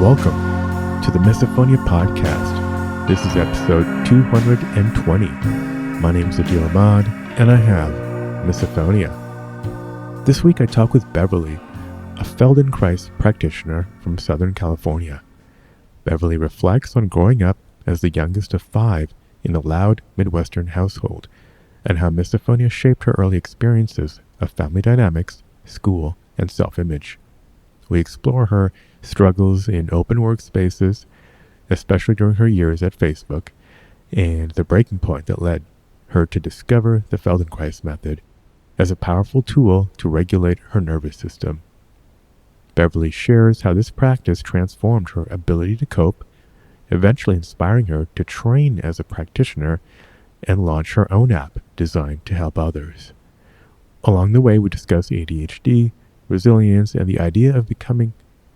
Welcome to the Misophonia podcast. This is episode 220. My name is Adil Ahmad, and I have Misophonia. This week I talk with Beverly, a Feldenkrais practitioner from Southern California. Beverly reflects on growing up as the youngest of 5 in a loud Midwestern household, and how misophonia shaped her early experiences of family dynamics, school, and self-image. We explore her struggles in open workspaces, especially during her years at Facebook, and the breaking point that led her to discover the Feldenkrais method as a powerful tool to regulate her nervous system. Beverly shares how this practice transformed her ability to cope, eventually inspiring her to train as a practitioner and launch her own app designed to help others. Along the way, we discuss ADHD, resilience, and the idea of becoming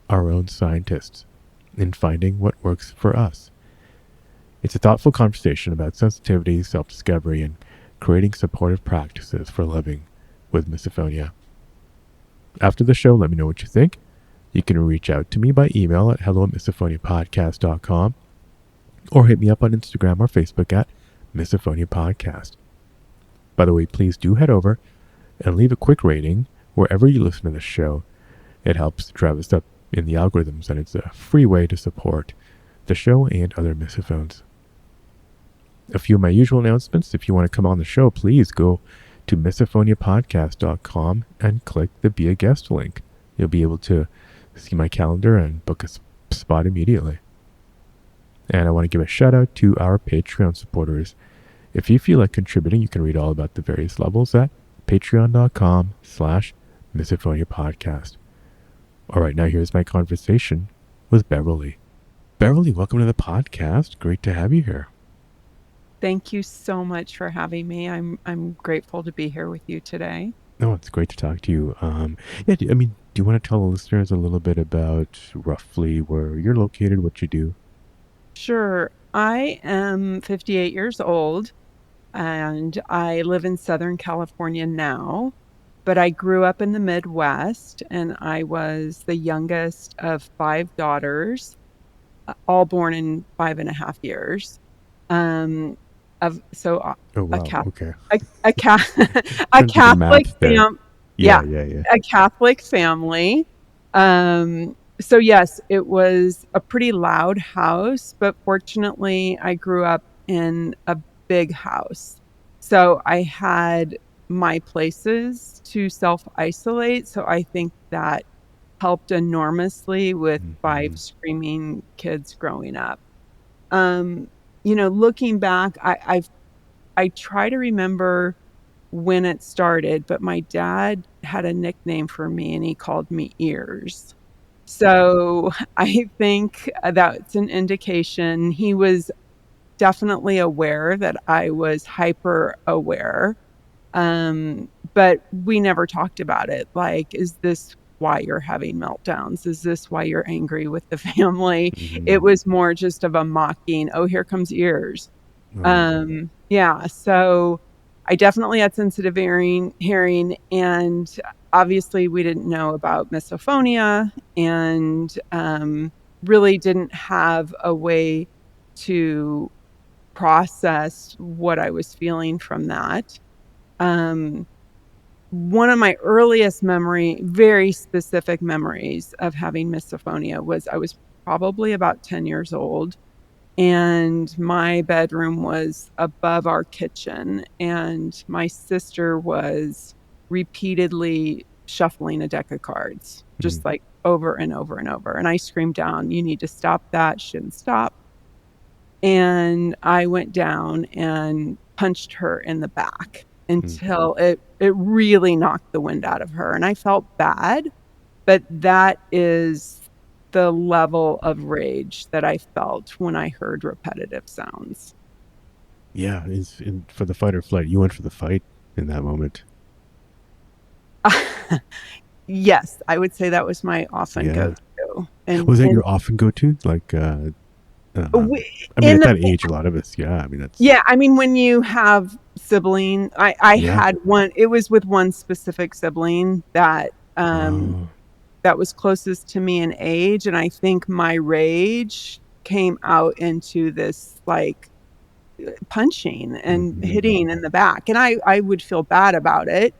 our own scientists in finding what works for us. It's a thoughtful conversation about sensitivity, self-discovery, and creating supportive practices for living with misophonia. After the show, let me know what you think. You can reach out to me by email at hello@misophoniapodcast.com or hit me up on Instagram or Facebook at Misophonia Podcast. By the way, please do head over and leave a quick rating wherever you listen to the show. It helps drive us up in the algorithms, and it's a free way to support the show and other misophones. A few of my usual announcements. If you want to come on the show, please go to misophoniapodcast.com and click the Be a Guest link. You'll be able to see my calendar and book a spot immediately. And I want to give a shout out to our Patreon supporters. If you feel like contributing, you can read all about the various levels at patreon.com/Misophonia Podcast. All right, now here's my conversation with Beverly. Beverly, welcome to the podcast. Great to have you here. Thank you so much for having me. I'm grateful to be here with you today. Oh, it's great to talk to you. Do you want to tell the listeners a little bit about roughly where you're located, what you do? Sure. I am 58 years old, and I live in Southern California now, but I grew up in the Midwest, and I was the youngest of 5 daughters, all born in 5.5 years. Um, of so Oh, a wow. Catholic, Okay. a Trying to do the Catholic math there. yeah, Yeah. a Catholic family. So yes, it was a pretty loud house, but fortunately I grew up in a big house. So I had my places to self-isolate. So I think that helped enormously with 5 screaming kids growing up. Um, Looking back, I try to remember when it started, but my dad had a nickname for me and he called me Ears. So I think that's an indication. He was definitely aware that I was hyper aware. But we never talked about it. Like, is this why you're having meltdowns? Is this why you're angry with the family? It was more just of a mocking, oh, here comes Ears. So I definitely had sensitive hearing, and obviously we didn't know about misophonia, and really didn't have a way to process what I was feeling from that. One of my earliest very specific memories of having misophonia was I was probably about 10 years old, and my bedroom was above our kitchen, and my sister was repeatedly shuffling a deck of cards, just like over and over and over. And I screamed down, "You need to stop that. Shouldn't stop." And I went down and punched her in the back until it really knocked the wind out of her. And I felt bad, but that is the level of rage that I felt when I heard repetitive sounds. Yeah, for the fight or flight. You went for the fight in that moment. Yes, I would say that was my often go-to. Was that your often go-to? Like, at that age, a lot of us, that's... Yeah, when you have sibling, I had one, it was with one specific sibling that that was closest to me in age, and I think my rage came out into this, like, punching and Mm-hmm. hitting in the back, and I would feel bad about it.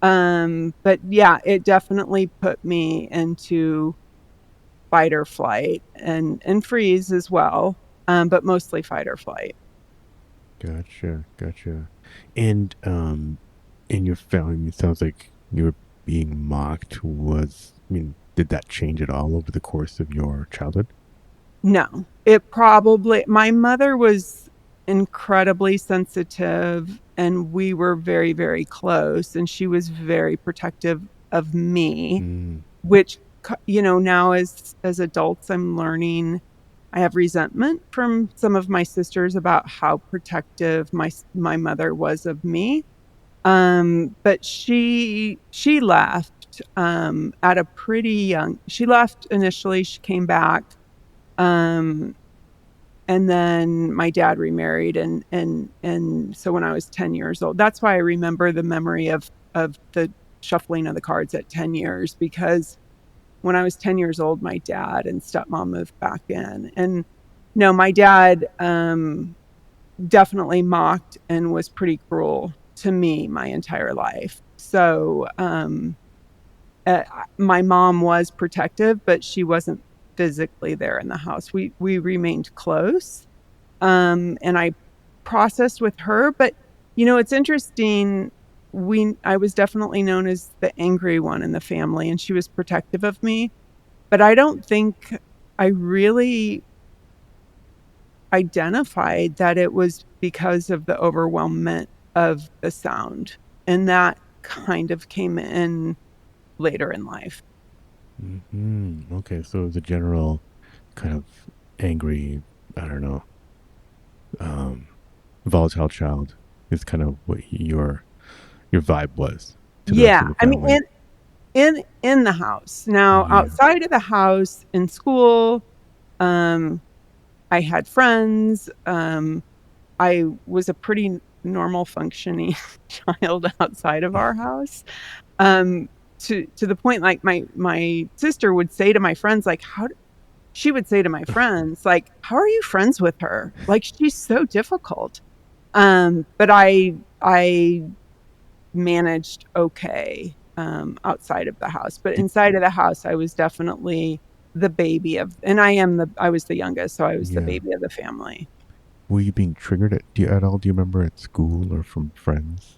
But yeah, it definitely put me into fight or flight and freeze as well, but mostly fight or flight. Gotcha, gotcha. And in your family, it sounds like you were being mocked. Did that change at all over the course of your childhood? No, my mother was incredibly sensitive, and we were very, very close, and she was very protective of me, Mm, which, now as adults, I'm learning I have resentment from some of my sisters about how protective my mother was of me. But she left, at a pretty young she left initially, she came back, um, and then my dad remarried, and so when I was 10 years old, that's why I remember the memory of the shuffling of the cards at 10 years, because when I was 10 years old, my dad and stepmom moved back in, and no, my dad, definitely mocked and was pretty cruel to me my entire life. So, my mom was protective, but she wasn't physically there in the house. We remained close, and I processed with her. But it's interesting. I was definitely known as the angry one in the family, and she was protective of me. But I don't think I really identified that it was because of the overwhelmment of the sound, and that kind of came in later in life. okay, so it was a general kind of angry, I don't know, um, volatile child is kind of what your vibe was to the rest Yeah, of the I mean, family. in the house. Now, Yeah. outside of the house, in school, um, I had friends, I was a pretty normal functioning child outside of our house, um, to the point, like, my sister would say to my friends, like, "How d" she would say to my friends, like, "How are you friends with her? Like, she's so difficult." But I managed okay, outside of the house, but Did, inside of the house, I was definitely the baby of and I was the youngest, so I was the yeah. baby of the family. Were you being triggered at all? Do you remember at school or from friends?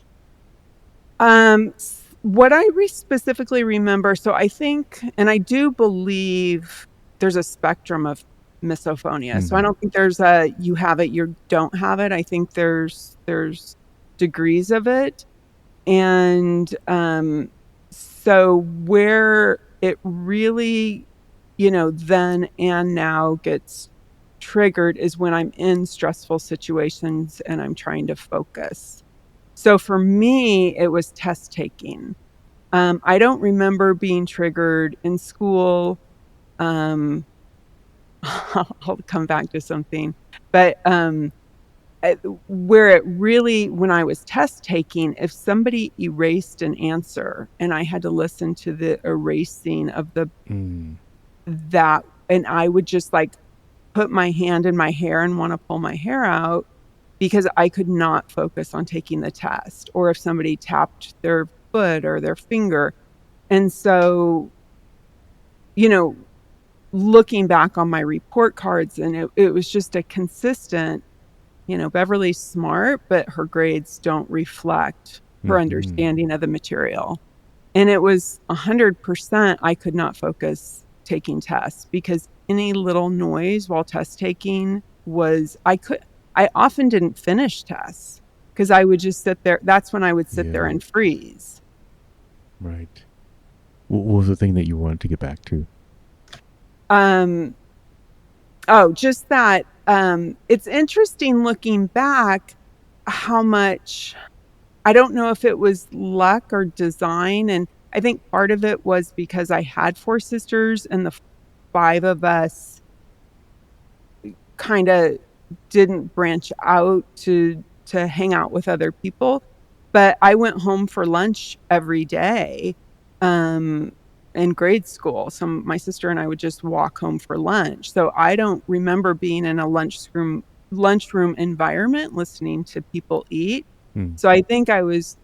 What I specifically remember, so I think, and I do believe there's a spectrum of misophonia. So I Mm-hmm. don't think there's a you have it, you don't have it. I think there's degrees of it. And so where it really, then and now gets triggered is when I'm in stressful situations and I'm trying to focus. So for me, it was test taking. I don't remember being triggered in school. Um, I'll come back to something, but where it really, when I was test taking, if somebody erased an answer and I had to listen to the erasing of Mm, that, and I would just like put my hand in my hair and want to pull my hair out because I could not focus on taking the test, or if somebody tapped their foot or their finger. And so, you know, looking back on my report cards, and it was just a consistent, Beverly's smart, but her grades don't reflect her mm-hmm. understanding of the material. And it was 100% I could not focus taking tests because any little noise while test taking I often didn't finish tests because I would just sit there. That's when I would sit there Yeah, and freeze. right. What was the thing that you wanted to get back to? Um, oh, just that, it's interesting looking back how much I don't know if it was luck or design, and I think part of it was because I had 4 sisters and the 5 of us kinda didn't branch out to hang out with other people, but I went home for lunch every day, um, in grade school. So my sister and I would just walk home for lunch. So I don't remember being in a lunchroom environment listening to people eat. Mm. So I think I was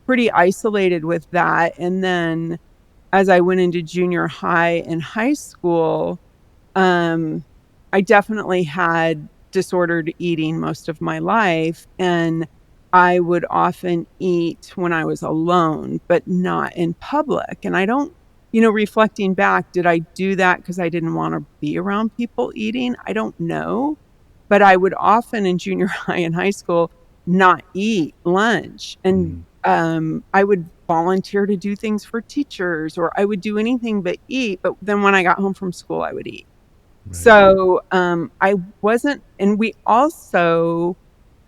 pretty isolated with that. And then as I went into junior high and high school, um, I definitely had disordered eating most of my life, and I would often eat when I was alone, but not in public. And I don't, reflecting back, did I do that because I didn't want to be around people eating? I don't know. But I would often in junior high and high school not eat lunch. And Mm. I would volunteer to do things for teachers, or I would do anything but eat. But then when I got home from school, I would eat. Right. So, I wasn't, and we also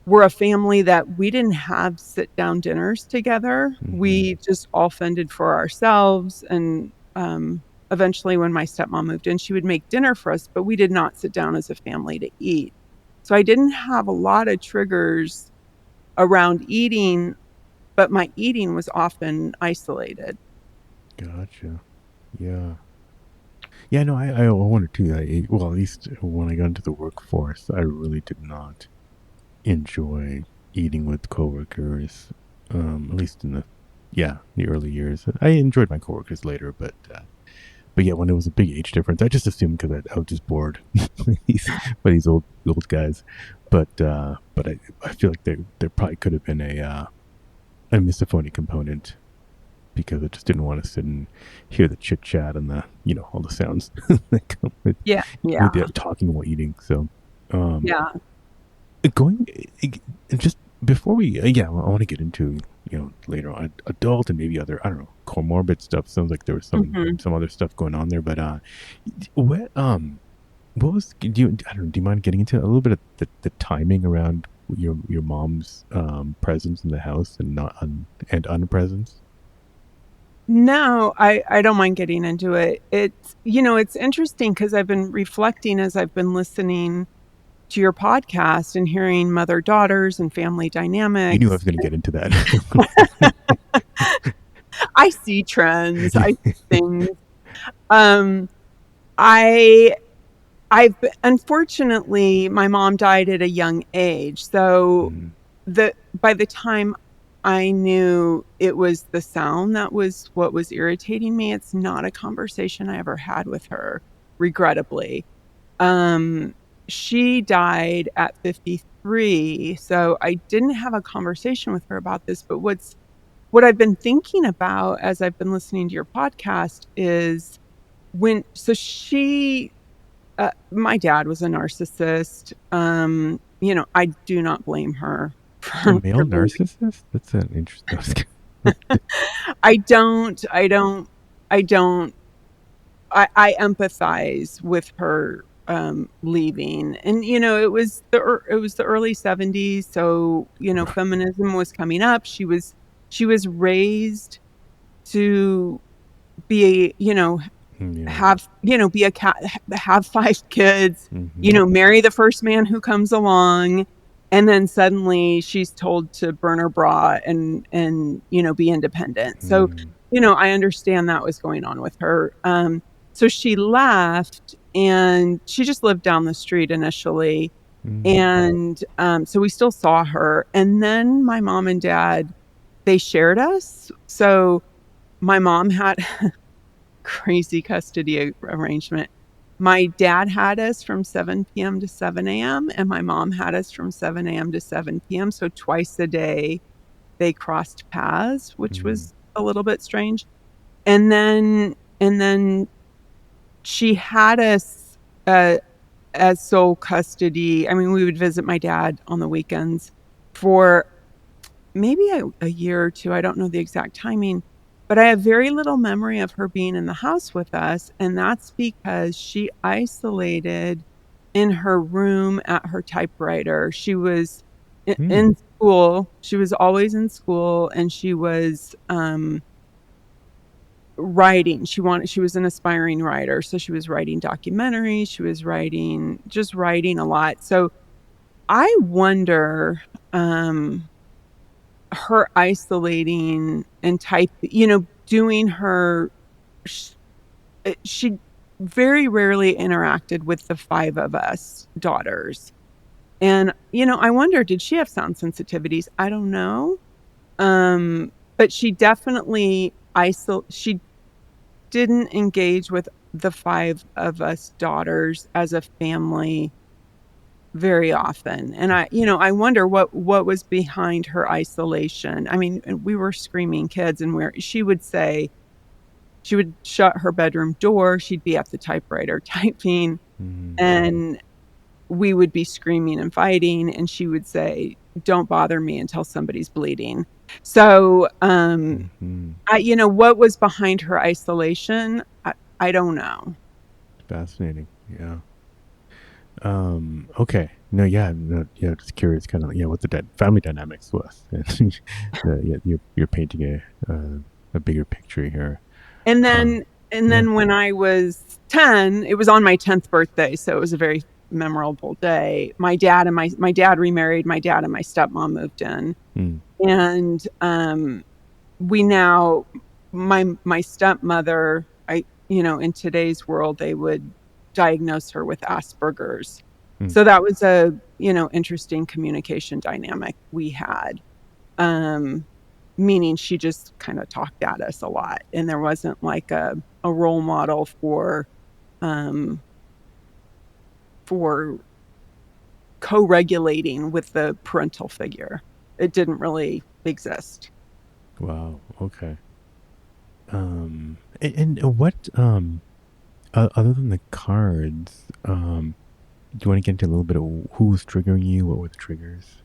were a family that we didn't have sit down dinners together. Mm-hmm. We just all fended for ourselves. And, eventually when my stepmom moved in, she would make dinner for us, but we did not sit down as a family to eat. So I didn't have a lot of triggers around eating, but my eating was often isolated. Gotcha. Yeah. Yeah, no, I wonder too. Well, at least when I got into the workforce, I really did not enjoy eating with coworkers. At least in the early years. I enjoyed my coworkers later, but yeah, when it was a big age difference, I just assumed because I was just bored by these old guys. But I feel like there probably could have been a misophonia component because I just didn't want to sit and hear the chit chat and the all the sounds that come Yeah, with yeah, the talking while eating. So yeah. going just before we I want to get into later on adult and maybe other I don't know comorbid stuff. Sounds like there was Mhm. some other stuff going on there, but what was do you I don't know, do you mind getting into a little bit of the timing around your mom's presence in the house and not and unpresence? No, I don't mind getting into it. It's interesting because 'cause I've been reflecting as I've been listening to your podcast and hearing mother-daughters and family You knew I dynamics. was going to get into that. I see trends, I see things. Um, I unfortunately, my mom died at a young age, so Mm, the by the time I knew it was the sound that was what was irritating me, it's not a conversation I ever had with her, regrettably. Um, she died at 53, so I didn't have a conversation with her about this, but what I've been thinking about as I've been listening to your podcast is when so she my dad was a narcissist. I do not blame her a for male losing. narcissist? That's an interesting. I don't I don't I don't I empathize with her, leaving, and, it was the early '70s, so, feminism was coming up. She was raised to be, Yeah. be a cat, have 5 kids, Mm-hmm. marry the first man who comes along, and then suddenly she's told to burn her bra and be independent. So, Mm, I understand that was going on with her. So she left and she just lived down the street initially. mm, And, so we still saw her. And then my mom and dad, they shared us. So my mom had crazy custody arrangement. My dad had us from 7 PM to 7 AM, and my mom had us from 7 AM to 7 PM, so twice a day they crossed paths, which mm, was a little bit strange. And then she had us, as sole custody. I mean, we would visit my dad on the weekends for maybe a year or 2, I don't know the exact timing, but I have very little memory of her being in the house with us, and that's because she isolated in her room at her typewriter. She was mm, in school, she was always in school, and she was, writing. She was an aspiring writer, so she was writing documentaries, she was writing a lot. So, I wonder, her isolating and doing her she very rarely interacted with the 5 of us daughters. And, I wonder, did she have sound sensitivities? I don't know. But she definitely she didn't engage with the 5 of us daughters as a family very often. And I wonder what was behind her isolation. I mean, and we were screaming kids, and she would shut her bedroom door, she'd be at the typewriter typing, Mm-hmm. and we would be screaming and fighting, and she would say, "Don't bother me until somebody's bleeding." So, Mm-hmm. what was behind her isolation? I don't know. Fascinating. Yeah. Okay. No, yeah, no, yeah. Just curious, kind of, yeah, what the family dynamics was. Yeah, you're painting a bigger picture here. And Uh, then and yeah. then when I was 10, it was on my 10th birthday, so it was a very memorable day. My dad remarried, my dad and my stepmom moved in. Mm, And, we now my stepmother, in today's world, they would diagnose her with Asperger's. mm. So that was a, interesting communication dynamic we had. Um, Meaning she just kinda talked at us a lot, and there wasn't like a role model um, for co-regulating with the parental figure. It didn't really exist. Wow. Okay. And what other than the cards, do you want to get into a little bit of who was triggering you? What were the triggers?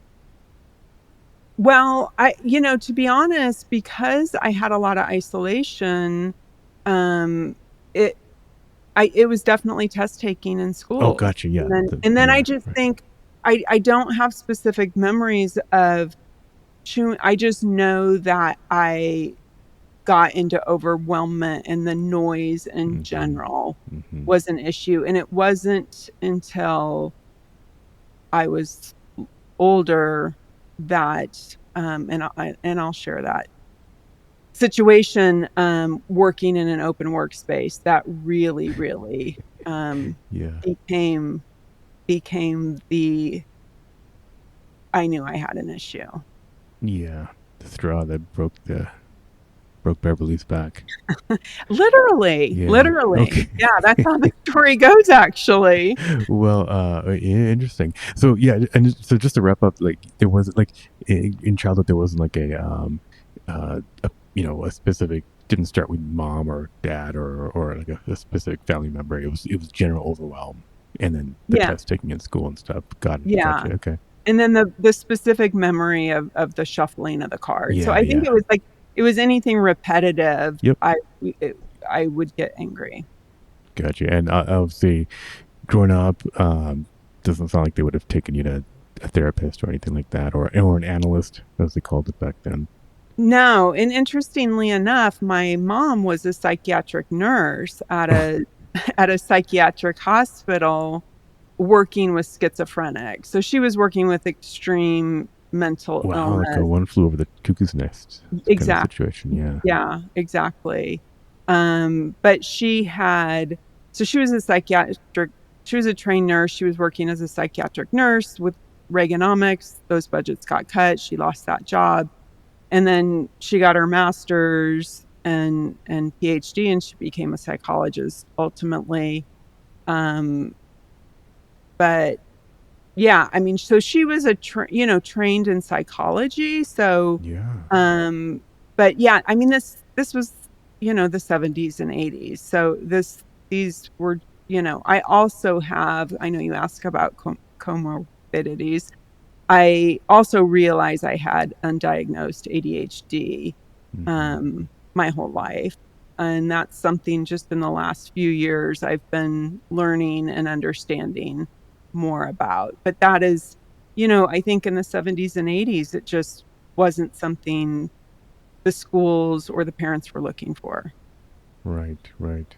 Well, to be honest, because I had a lot of isolation, um, it it was definitely test taking in Oh, schools. gotcha. Yeah. And then I Yeah. just Right. think I don't have specific memories of chewing. I just know that I got into overwhelmment, and the noise in Mm-hmm. general Mm-hmm. was an issue, and it wasn't until I was older that, I'll share that situation, working in an open workspace that really, really, Yeah. became the I knew I had an issue. Yeah. The straw that broke Beverly's back. Literally, Yeah. literally. Okay. Yeah, that's how the story goes, actually. Well, interesting. So yeah, and so just to wrap up, like there was like in childhood there wasn't like a specific, didn't start with mom or dad or like a specific family member. It was general overwhelm, and then the Yeah, test taking in school and stuff. Got it. yeah. Gotcha. Okay. And then the specific memory of the shuffling of the cards. So Yeah. I think Yeah. it was anything repetitive, Yep. it I would get angry. Gotcha. And obviously, growing up, doesn't sound like they would have taken you to a therapist or anything like that, or an analyst, as they called it back then. No, and interestingly enough, my mom was a psychiatric nurse at a at a psychiatric hospital working with schizophrenics. So she was working with extreme mental Wow, like a illness. one flew over the cuckoo's nest kind of Exactly. situation. Yeah. Yeah, exactly. But she was a she was a trained nurse. She was working as a psychiatric nurse with Reaganomics. Those budgets got cut. She lost that job. And then she got her master's and PhD, and she became a psychologist ultimately. Um, but yeah, I mean, so she was trained in psychology. So, Yeah. um, but yeah, I mean, this was, the 70s and 80s. So these were, I also have, I know you ask about comorbidities. I also realized I had undiagnosed ADHD, Hmm. my whole life. And that's something just in the last few years I've been learning and understanding more about. But that is, I think in the 70s and 80s, it just wasn't something the schools or the parents were looking for. Right. Right.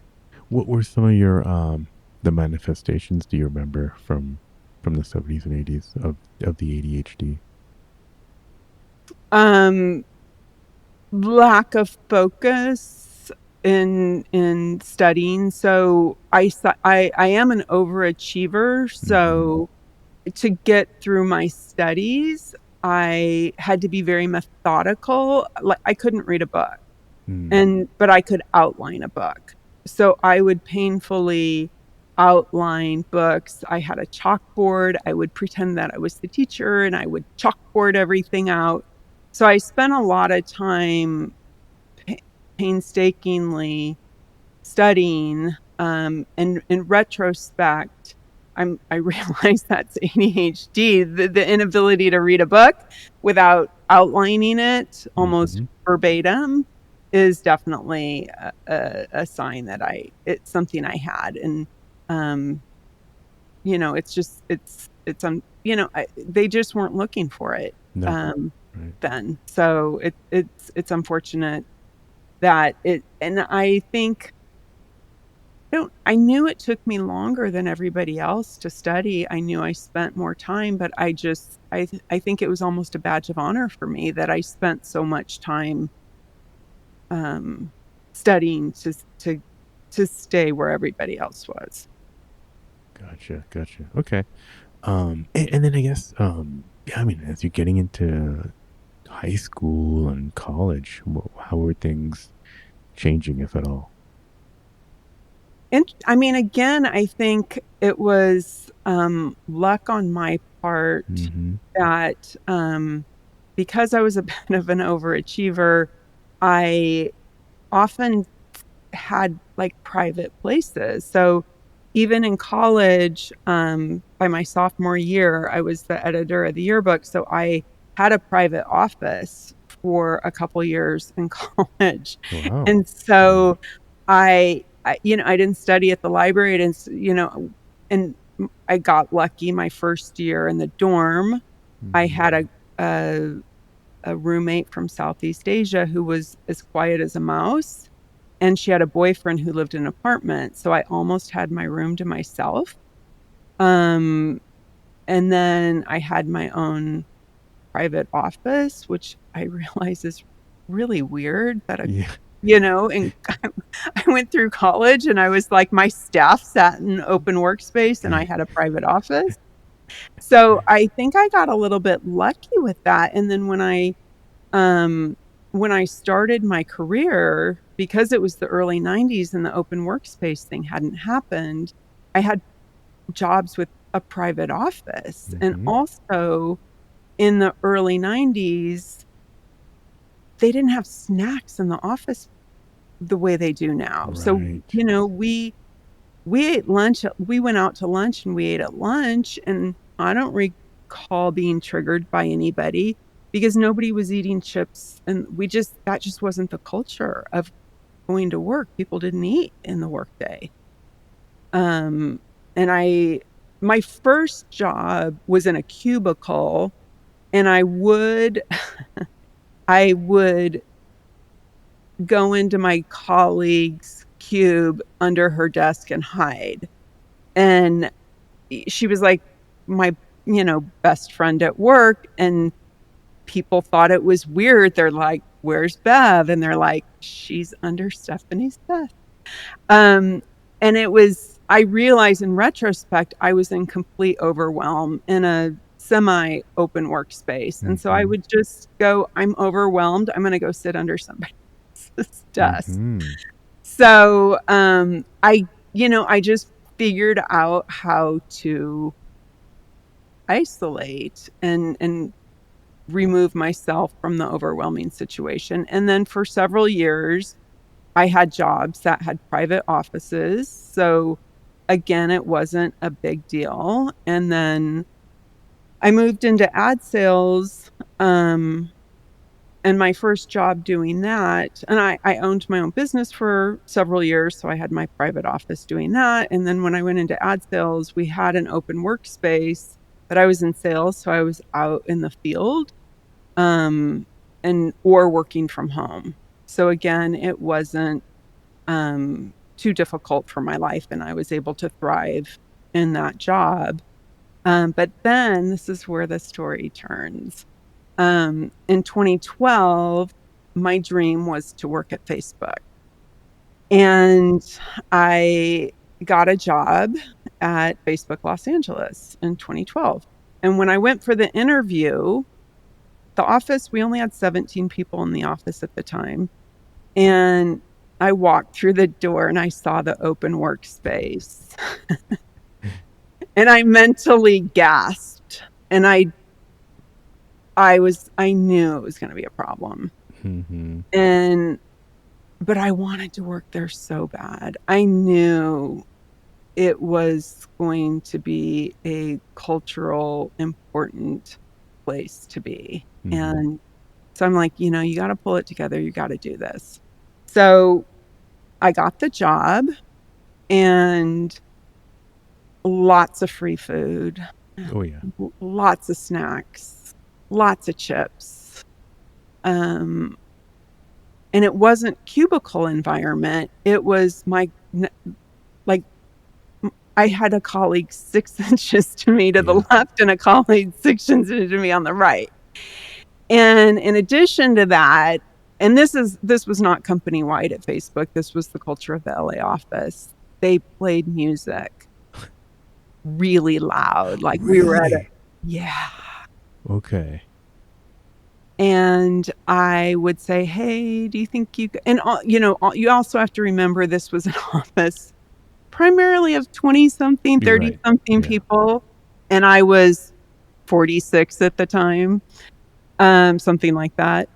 What were some of your the manifestations? Do you remember from the 70s and 80s of the ADHD? Um, Lack of focus, in studying. So I am an overachiever. So to get through my studies, I had to be very methodical. Like I couldn't read a book, but I could outline a book. So I would painfully outline books. I had a chalkboard. I would pretend that I was the teacher and I would chalkboard everything out. So I spent a lot of time pa painstakingly studying, and in retrospect, I realize that's ADHD, the inability to read a book without outlining it almost Mm-hmm. verbatim is definitely a sign that it's something I had. And, um, it's just, they just weren't looking for it, No. um, Right. then. So it's unfortunate that and I think I knew it took me longer than everybody else to study. I knew I spent more time, but I think it was almost a badge of honor for me that I spent so much time, um, studying to stay where everybody else was. Gotcha. Gotcha. Okay. And then I guess, yeah, I mean, as you're getting into high school and college, how were things changing, if at all? And I mean, again, I think it was, luck on my part Mm-hmm. that, because I was a bit of an overachiever, I often had, like, private places. So, even in college, by my sophomore year, I was the editor of the yearbook, so I had a private office for a couple years in college. Wow. And so I didn't study at the library, I didn't s and I got lucky my first year in the dorm. I Mm-hmm. had a a roommate from Southeast Asia who was as quiet as a mouse, and she had a boyfriend who lived in an apartment, so I almost had my room to myself. Um, and then I had my own private office, which I realize is really weird that Yeah. and I went through college and I was like my staff sat in open workspace and I had a private office. So I think I got a little bit lucky with that, and then um, when I started my career, because it was the early '90s and the open workspace thing hadn't happened, I had jobs with a private office. And Mm-hmm. also in the early '90s, they didn't have snacks in the office the way they do now. So, Right. we ate lunch we went out to lunch and we ate at lunch, and I don't recall being triggered by anybody because nobody was eating chips, and that just wasn't the culture of going to work. People didn't eat in the workday. Um, and my first job was in a cubicle, and I would go into my colleague's cube under her desk and hide. And she was like my, best friend at work, and people thought it was weird. They're like, "Where's Bev?" And they're like, "She's under Stephanie's desk." Um, and I realized in retrospect, I was in complete overwhelm in a semi-open workspace. And so I Mm-hmm. would just go, "I'm overwhelmed. I'm gonna go sit under somebody else's desk." Mm-hmm. So, I just figured out how to isolate and remove myself from the overwhelming situation. And then for several years, I had jobs that had private offices. So again, it wasn't a big deal. And then I moved into ad sales, and my first job doing that, and I owned my own business for several years, so I had my private office doing that. And then when I went into ad sales, we had an open workspace, but I was in sales, so I was out in the field, um, or working from home. So again, it wasn't, too difficult for my life, and I was able to thrive in that job. But then this is where the story turns. In 2012, my dream was to work at Facebook. And I got a job at Facebook Los Angeles in 2012. And when I went for the interview, the office, we only had 17 people in the office at the time. And I walked through the door and I saw the open workspace. And I mentally gasped. And I knew it was going to be a problem. But I wanted to work there so bad. I knew it was going to be a cultural important place to be. And so I'm like, you got to pull it together. You got to do this. So I got the job and lots of free food. Oh, yeah. Lots of snacks, lots of chips. And it wasn't cubicle environment. It was I had a colleague 6 inches to me to the left and a colleague 6 inches to me on the right. And in addition to that, and this was not company wide at Facebook. This was the culture of the LA office. They played music really loud. Like we were at yeah. Okay. And I would say, hey, do you think you, and you also have to remember this was an office primarily of 20-something, 30-something people. And I was 46 at the time, something like that.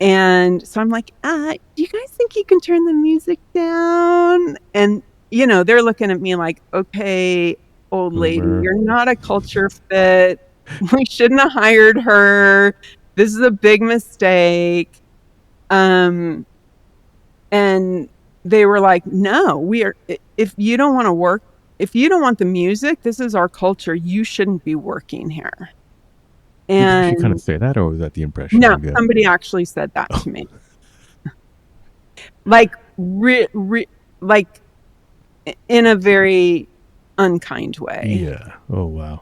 And so I'm like, do you guys think you can turn the music down? And, they're looking at me like, okay, old lady, you're not a culture fit. We shouldn't have hired her. This is a big mistake. And they were like, no, if you don't want to work, if you don't want the music, this is our culture. You shouldn't be working here. And did she kind of say that, or was that the impression? No, somebody actually said that to me. Like, like in a very unkind way. Yeah. Oh, wow.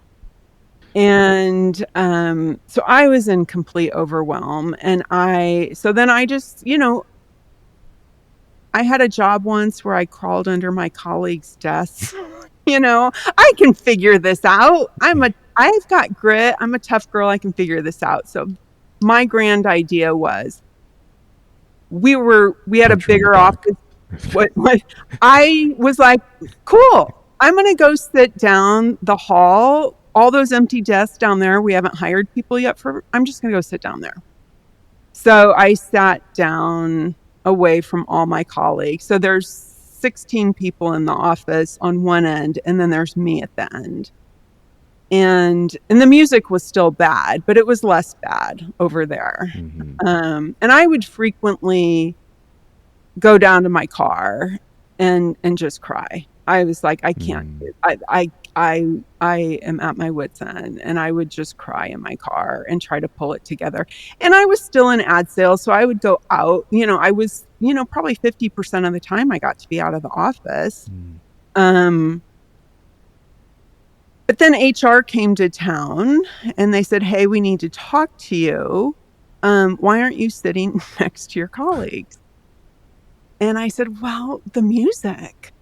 And so I was in complete overwhelm. And so then I just, I had a job once where I crawled under my colleague's desk. I can figure this out. I've got grit. I'm a tough girl. I can figure this out. So my grand idea was we had a bigger office. What I was like, cool. I'm going to go sit down the hall. All those empty desks down there. We haven't hired people yet I'm just going to go sit down there. So I sat down away from all my colleagues. So there's 16 people in the office on one end, and then there's me at the end. And the music was still bad, but it was less bad over there. And I would frequently go down to my car and just cry. I was like, I can't. I am at my wit's end, and I would just cry in my car and try to pull it together. And I was still in ad sales, so I would go out. I was, probably 50% of the time I got to be out of the office. But then HR came to town, and they said, "Hey, we need to talk to you. Why aren't you sitting next to your colleagues?" And I said, "Well, the music.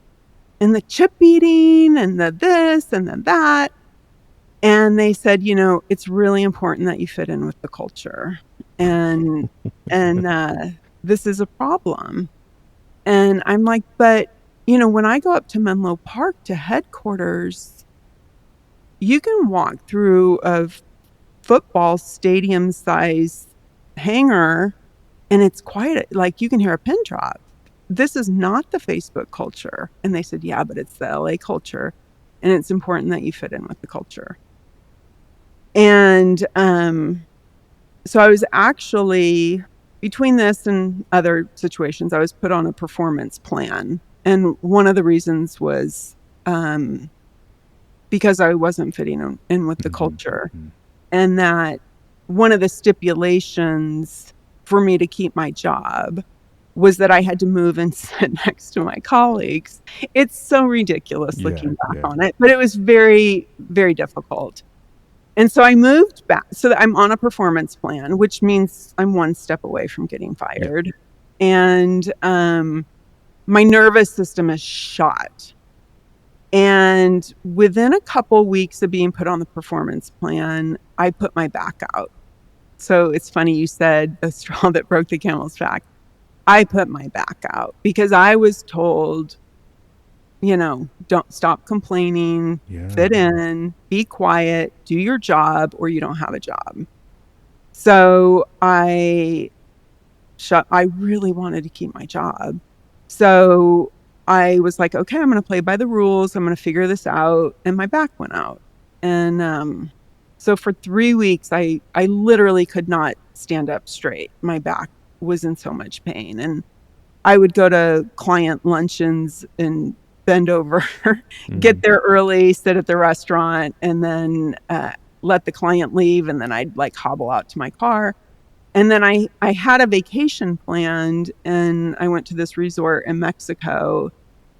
And the chip eating and the this and the that." And they said, it's really important that you fit in with the culture. And this is a problem. And I'm like, but, when I go up to Menlo Park to headquarters, you can walk through a football stadium size hangar and it's quiet. Like you can hear a pin drop. This is not the Facebook culture. And they said, yeah, but it's the LA culture. And it's important that you fit in with the culture. And so I was actually, between this and other situations, I was put on a performance plan. And one of the reasons was because I wasn't fitting in with the culture. And that one of the stipulations for me to keep my job was that I had to move and sit next to my colleagues. It's so ridiculous looking back on it, but it was very, very difficult. And so I moved back. So I'm on a performance plan, which means I'm one step away from getting fired. And my nervous system is shot. And within a couple weeks of being put on the performance plan, I put my back out. So it's funny you said the straw that broke the camel's back. I put my back out because I was told, don't stop complaining, fit in, be quiet, do your job, or you don't have a job. So I really wanted to keep my job. So I was like, okay, I'm going to play by the rules. I'm going to figure this out. And my back went out. And so for 3 weeks, I literally could not stand up straight. My back was in so much pain. And I would go to client luncheons and bend over, get there early, sit at the restaurant, and then let the client leave. And then I'd like hobble out to my car. And then I had a vacation planned, and I went to this resort in Mexico,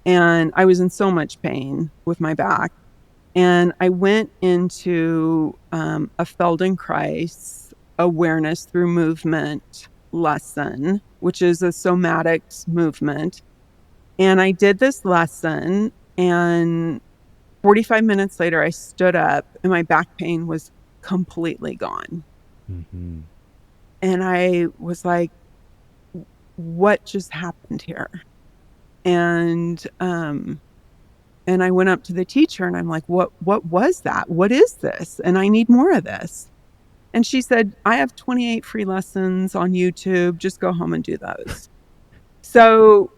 and I was in so much pain with my back. And I went into a Feldenkrais awareness through movement lesson, which is a somatics movement. And I did this lesson, and 45 minutes later, I stood up, and my back pain was completely gone. Mm-hmm. And I was like, what just happened here? And I went up to the teacher and I'm like, what was that? What is this? And I need more of this. And she said, I have 28 free lessons on YouTube. Just go home and do those. So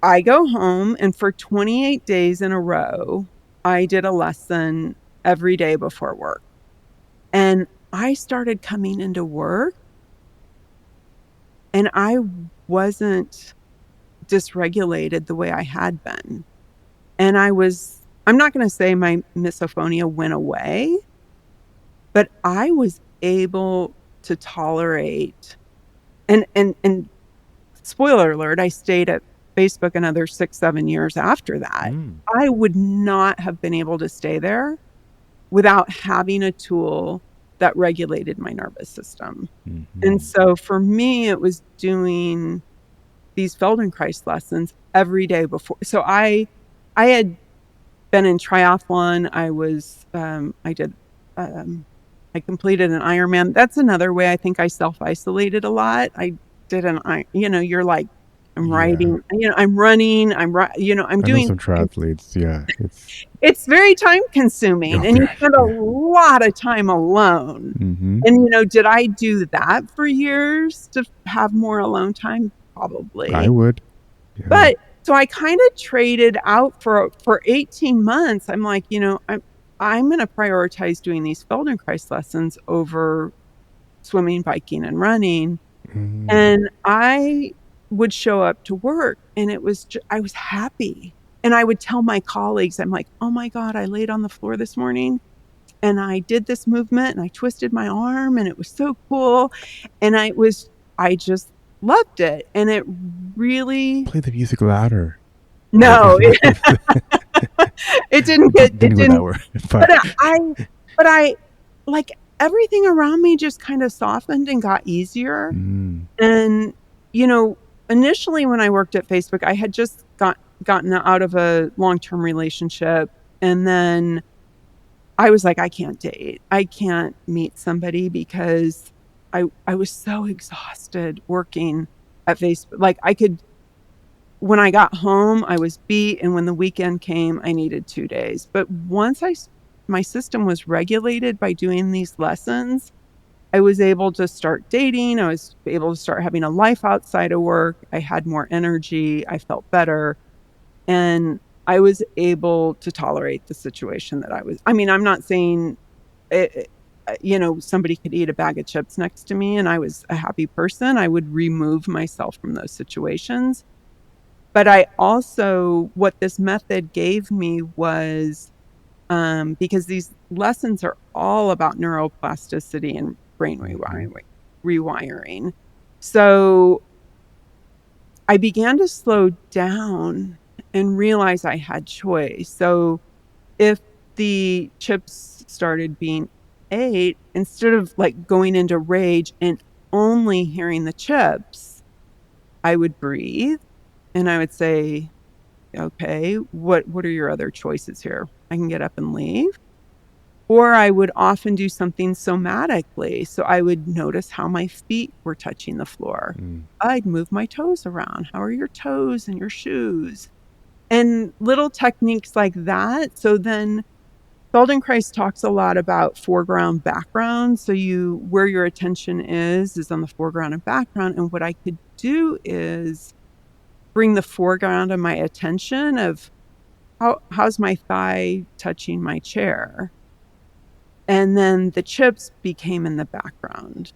I go home, and for 28 days in a row, I did a lesson every day before work. And I started coming into work, and I wasn't dysregulated the way I had been. And I'm not going to say my misophonia went away, but I was able to tolerate, and spoiler alert, I stayed at Facebook another 6-7 years after that. I would not have been able to stay there without having a tool that regulated my nervous system. Mm-hmm. And so for me, it was doing these Feldenkrais lessons every day before. So I had been in triathlon. I completed an Ironman. That's another way I think I self-isolated a lot. I did you're like, I'm riding, I'm running, I'm doing some triathletes. Yeah. It's very time consuming, and you spend a lot of time alone. Mm-hmm. And, did I do that for years to have more alone time? Probably. I would. Yeah. But so I kind of traded out for 18 months. I'm like, I'm going to prioritize doing these Feldenkrais lessons over swimming, biking, and running. Mm-hmm. And I would show up to work, and I was happy. And I would tell my colleagues, I'm like, oh my God, I laid on the floor this morning and I did this movement and I twisted my arm and it was so cool. And I just loved it. And it really... Play the music louder. No, it didn't get, but I like everything around me just kind of softened and got easier. Mm. And, initially when I worked at Facebook, I had just gotten out of a long-term relationship. And then I was like, I can't date. I can't meet somebody because I was so exhausted working at Facebook. Like when I got home, I was beat. And when the weekend came, I needed 2 days. But once my system was regulated by doing these lessons, I was able to start dating. I was able to start having a life outside of work. I had more energy. I felt better. And I was able to tolerate the situation that I'm not saying, somebody could eat a bag of chips next to me and I was a happy person. I would remove myself from those situations. But I also, what this method gave me was, because these lessons are all about neuroplasticity and brain rewiring. So I began to slow down and realize I had choice. So if the chips started being ate, instead of like going into rage and only hearing the chips, I would breathe And I would say, okay, what are your other choices here? I can get up and leave. Or I would often do something somatically. So I would notice how my feet were touching the floor. Mm. I'd move my toes around. How are your toes and your shoes? And little techniques like that. So then Feldenkrais talks a lot about foreground, background. So where your attention is on the foreground and background. And what I could do is bring the foreground of my attention of how's my thigh touching my chair? And then the chips became in the background.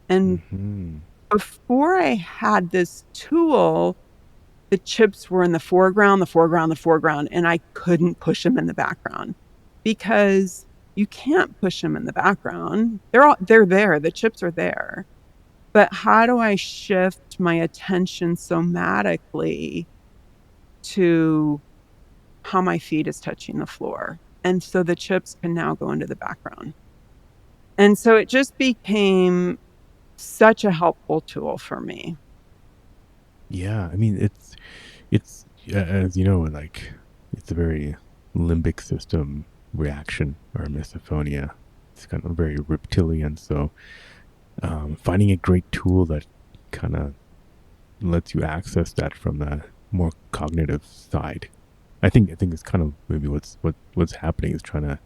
And Mm-hmm. before I had this tool, the chips were in the foreground, and I couldn't push them in the background because you can't push them in the background. They're there. The chips are there. But how do I shift my attention somatically to how my feet is touching the floor? And so the chips can now go into the background. And so it just became such a helpful tool for me. Yeah, I mean, it's as you know, like it's a very limbic system reaction or misophonia. It's kind of very reptilian. So finding a great tool that kind of lets you access that from the more cognitive side. I think it's kind of maybe what's happening is trying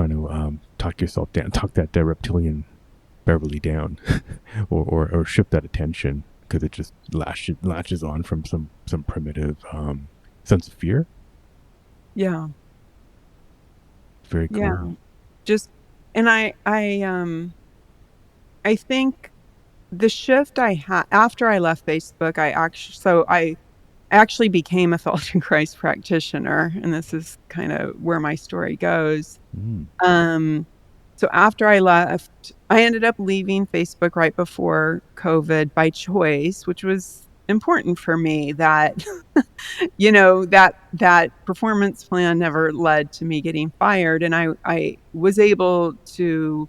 to talk yourself down, talk that reptilian Beverly down, or shift that attention because it just latches on from some primitive sense of fear. Yeah. Very Yeah. cool. Just and I think the shift I had after I left Facebook, I actually became a Feldenkrais practitioner, and this is kind of where my story goes. Mm. Um, so after I left, I ended up leaving Facebook right before COVID by choice, which was important for me that, that performance plan never led to me getting fired. And I was able to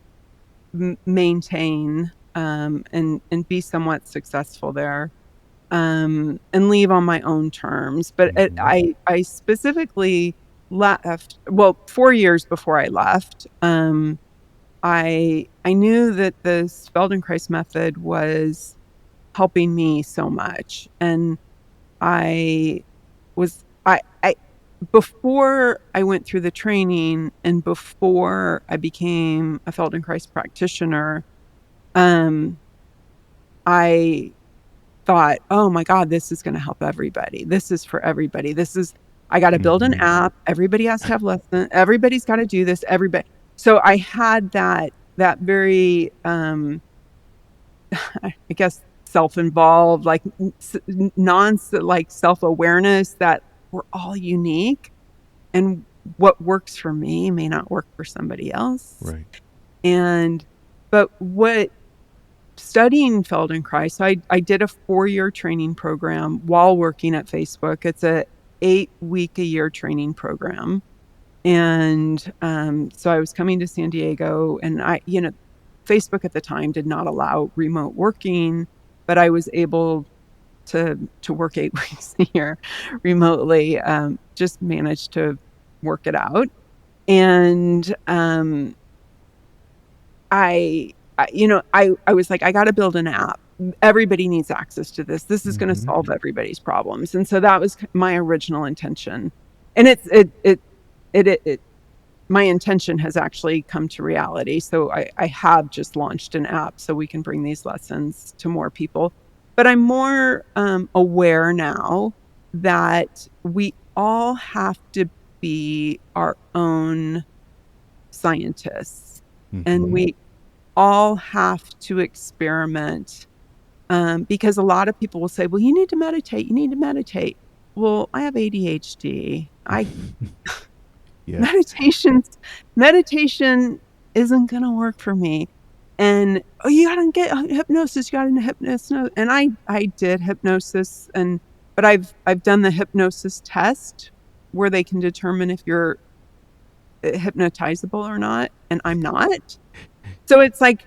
maintain, and be somewhat successful there, and leave on my own terms. But Mm-hmm. I specifically left, well, 4 years before I left. I knew that the Feldenkrais method was helping me so much, and I I before I went through the training and before I became a Feldenkrais practitioner, um, I thought, "Oh my god, this is gonna help everybody. This is for everybody. I gotta build an Mm-hmm. app. Everybody has to have lessons. Everybody's gotta do this. Everybody." So I had that very, I guess, self-involved, like, like, self-awareness that we're all unique, and what works for me may not work for somebody else. Right. And but what studying Feldenkrais, so I did a 4-year training program while working at Facebook. It's a 8-week-a-year training program. And, so I was coming to San Diego, and Facebook at the time did not allow remote working, but I was able to work 8 weeks a year remotely, just managed to work it out. And, I was like, "I gotta build an app. Everybody needs access to this. This is gonna Mm-hmm. solve everybody's problems." And so that was my original intention. And it my intention has actually come to reality. So I have just launched an app so we can bring these lessons to more people. But I'm more, aware now that we all have to be our own scientists, and Mm-hmm. we all have to experiment, because a lot of people will say, "Well, you need to meditate. You need to meditate." Well, I have ADHD. I Yeah. meditations meditation isn't gonna work for me. And, "Oh, you gotta get hypnosis. You gotta hypnosis." And I did hypnosis, but I've done the hypnosis test where they can determine if you're, hypnotizable or not, and I'm not. So it's like,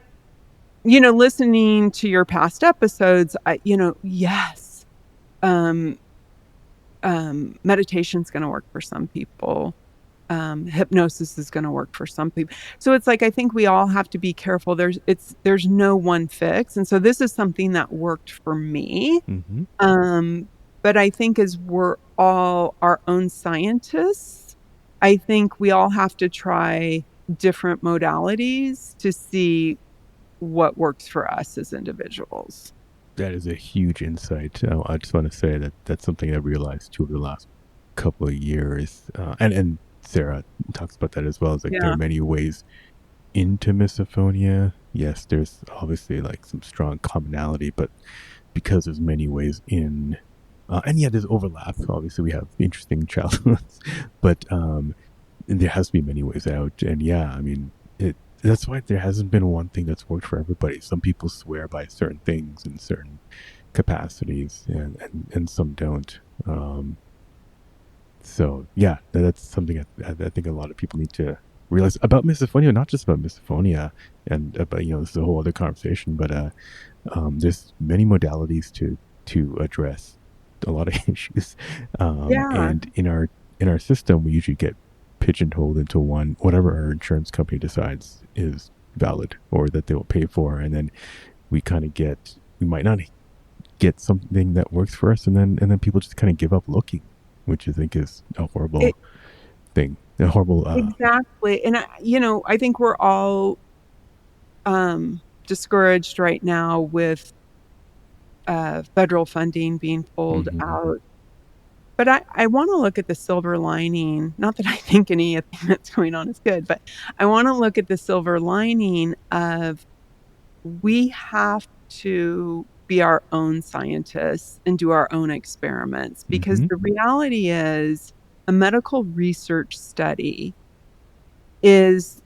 listening to your past episodes, yes, um, meditation's going to work for some people. Hypnosis is going to work for some people. So it's like, I think we all have to be careful. There's no one fix. And so this is something that worked for me. Mm-hmm. But I think as we're all our own scientists, I think we all have to try different modalities to see what works for us as individuals. That is a huge insight. I just want to say that that's something I realized too over the last couple of years. And Sarah talks about that as well. It's like there Yeah. are many ways into misophonia. Yes, there's obviously like some strong commonality, but because there's many ways in, and yeah, there's overlap. Obviously, we have interesting childhoods, but there has to be many ways out. And yeah, I mean, that's why there hasn't been one thing that's worked for everybody. Some people swear by certain things in certain capacities, and some don't. So yeah, that's something I think a lot of people need to realize about misophonia, not just about misophonia, and about this is a whole other conversation. But there's many modalities to address a lot of issues, Yeah. and in our system, we usually get pigeonholed into one, whatever our insurance company decides is valid or that they will pay for, and then we might not get something that works for us, and then people just kind of give up looking, which I think is a horrible It, thing, a horrible. exactly. And I think we're all discouraged right now with federal funding being pulled Mhm. out. But I want to look at the silver lining. Not that I think anything that's going on is good, but I want to look at the silver lining of we have to be our own scientists and do our own experiments, because Mhm. the reality is a medical research study is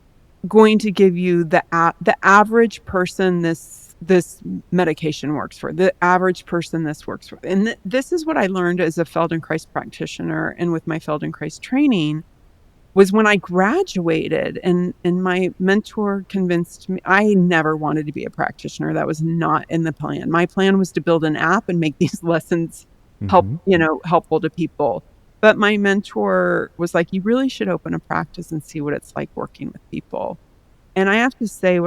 going to give you the average person this medication works for, the average person this works for. And this is what I learned as a Feldenkrais practitioner and with my Feldenkrais training was when I graduated and my mentor convinced me. I never wanted to be a practitioner. That was not in the plan. My plan was to build an app and make these lessons Mhm. helpful to people. But my mentor was like, "You really should open a practice and see what it's like working with people." And I have to say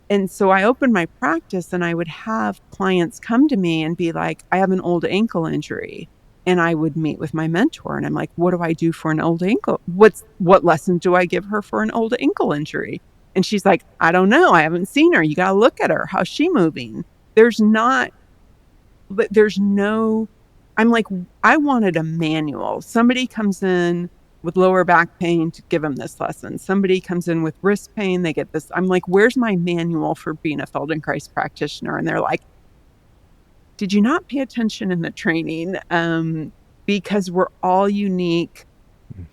and so I opened my practice and I would have clients come to me and be like, "I have an old ankle injury." And I would meet with my mentor and I'm like, "What do I do for an old ankle? What lesson do I give her for an old ankle injury?" And she's like, "I don't know. I haven't seen her. You got to look at her. How's she moving?" There's not but there's no I'm like, I wanted a manual. Somebody comes in with lower back pain to give them this lesson. Somebody comes in with wrist pain, they get this. I'm like, "Where's my manual for being a Feldenkrais practitioner?" And they're like, "Did you not pay attention in the training?" Because we're all unique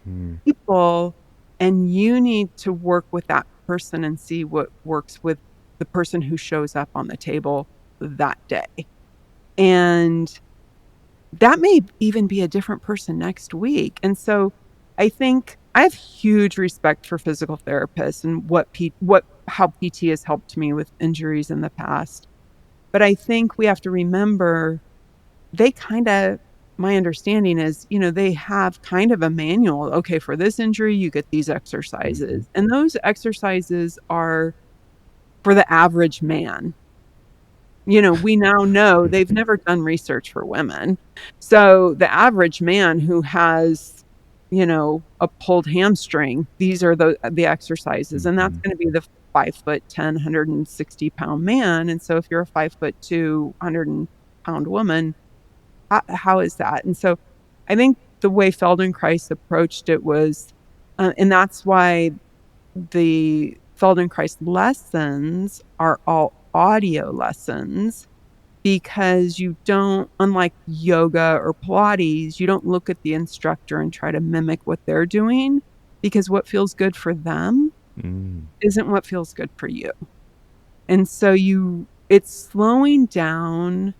Mhm. people, and you need to work with that person and see what works with the person who shows up on the table that day. And that may even be a different person next week. And so I think I have huge respect for physical therapists and how PT has helped me with injuries in the past. But I think we have to remember they my understanding is, they have kind of a manual. Okay, for this injury, you get these Mhm. exercises. And those exercises are for the average man. We now know they've Right. never done research for women. So the average man who has, a pulled hamstring, these are the exercises, and that's Mhm. gonna be the 5'10", 160-pound man, and so if you're a 5'2", 100-pound woman, how is that? And so I think the way Feldenkrais approached it was, and that's why the Feldenkrais lessons are all audio lessons, because you don't, unlike yoga or Pilates, you don't look at the instructor and try to mimic what they're doing, because what feels good for them Mm. isn't what feels good for you. And so it's slowing down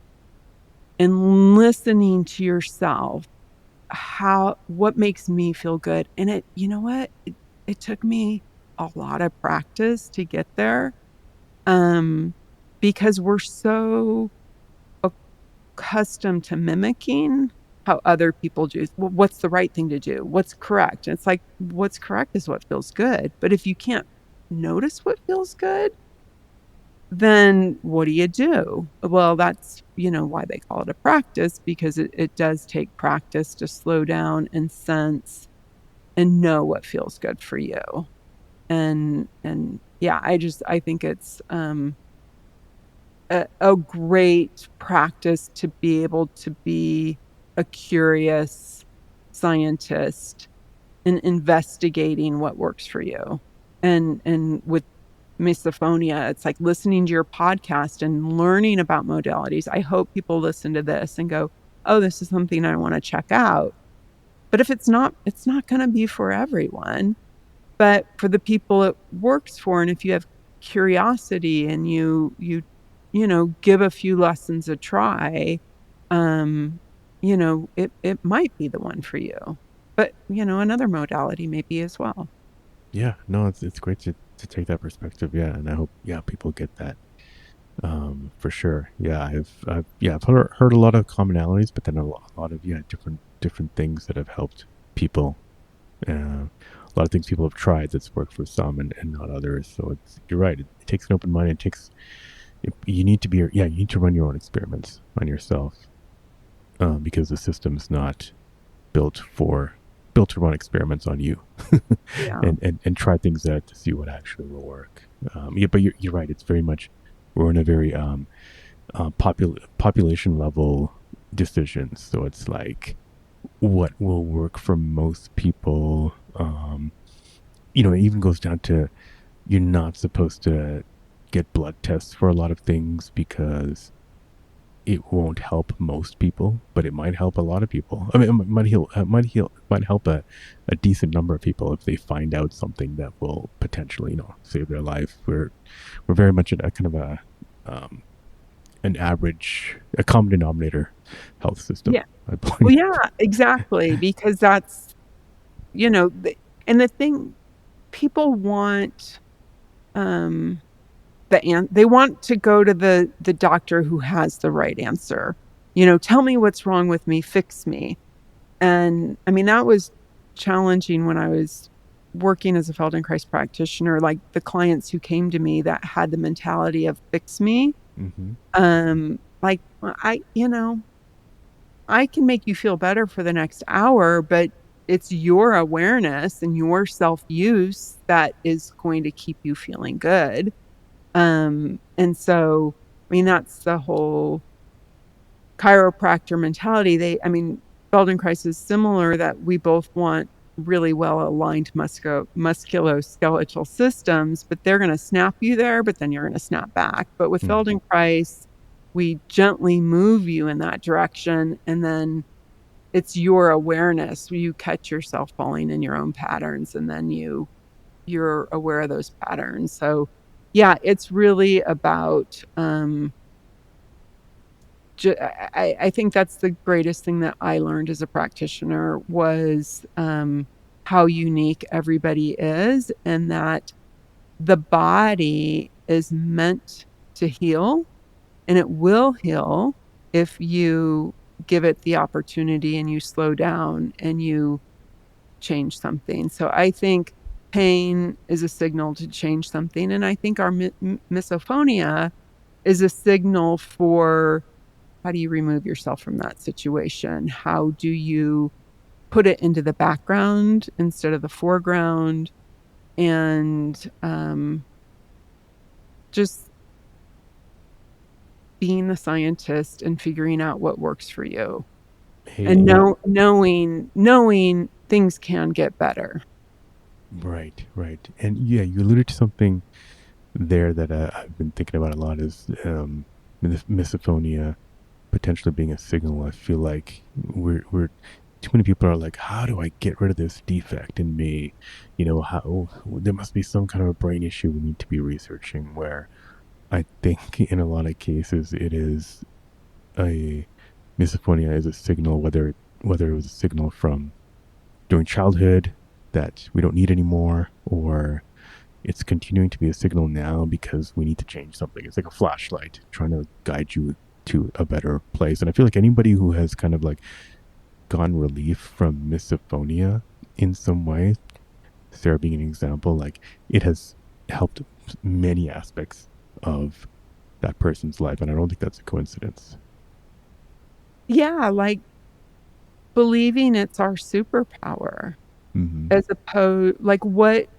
and listening to yourself. What makes me feel good? And you know what? It took me a lot of practice to get there, um, because we're so accustomed to mimicking how other people do. Well, what's the right thing to do? What's correct? And it's like, what's correct is what feels good. But if you can't notice what feels good, then what do you do? Well, that's, why they call it a practice, because it does take practice to slow down and sense and know what feels good for you. And yeah, I think it's a great practice to be able to be a curious scientist in investigating what works for you. And with misophonia, it's like listening to your podcast and learning about modalities. I hope people listen to this and go, "Oh, this is something I want to check out." But if it's not going to be for everyone. But for the people it works for, and if you have curiosity and you give a few lessons a try, it might be the one for you. But, another modality may be as well. Yeah, no, it's great to take that perspective. Yeah, and I hope people get that. For sure. Yeah, I've heard a lot of commonalities, but then a lot of different things that have helped people. A lot of things people have tried that's worked for some and not others. So you're right. It takes an open mind. You need to run your own experiments on yourself, because the system's not built to run experiments on you. Yeah. and try things out to see what actually will work. But you're right. It's very much, we're in a very population level decisions. So it's like, what will work for most people. It even goes down to, you're not supposed to get blood tests for a lot of things because it won't help most people, but it might help a lot of people. I mean, it might help a decent number of people if they find out something that will potentially, save their life. We're very much a kind of an average, a common denominator health system. Yeah. I believe. Well, yeah, exactly. Because that's, and the thing, people want, they want to go to the doctor who has the right answer. Tell me what's wrong with me, fix me. And I mean, that was challenging when I was working as a Feldenkrais practitioner. Like, the clients who came to me that had the mentality of fix me, like, well, I can make you feel better for the next hour, but it's your awareness and your self-use that is going to keep you feeling good. And so, I mean, that's the whole chiropractor mentality. Feldenkrais is similar, that we both want really well-aligned musculoskeletal systems, but they're going to snap you there, but then you're going to snap back. But with Feldenkrais, we gently move you in that direction, and then it's your awareness. You catch yourself falling in your own patterns, and then you're aware of those patterns. So yeah, it's really about, I think that's the greatest thing that I learned as a practitioner was, how unique everybody is, and that the body is meant to heal, and it will heal if you give it the opportunity and you slow down and you change something. So I think pain is a signal to change something, and I think our misophonia is a signal for, how do you remove yourself from that situation? How do you put it into the background instead of the foreground? And just being the scientist and figuring out what works for you. And knowing things can get better. Right. And yeah, you alluded to something there that I've been thinking about a lot, is misophonia potentially being a signal. I feel like we're too many people are like, how do I get rid of this defect in me? How there must be some kind of a brain issue we need to be researching, where I think in a lot of cases it is a misophonia is a signal, whether it was a signal from during childhood that we don't need anymore, or it's continuing to be a signal now because we need to change something. It's like a flashlight trying to guide you to a better place. And I feel like anybody who has kind of like gotten relief from misophonia in some way, Sarah being an example, like it has helped many aspects of that person's life. And I don't think that's a coincidence. Yeah, like believing it's our superpower Mm-hmm. as opposed like what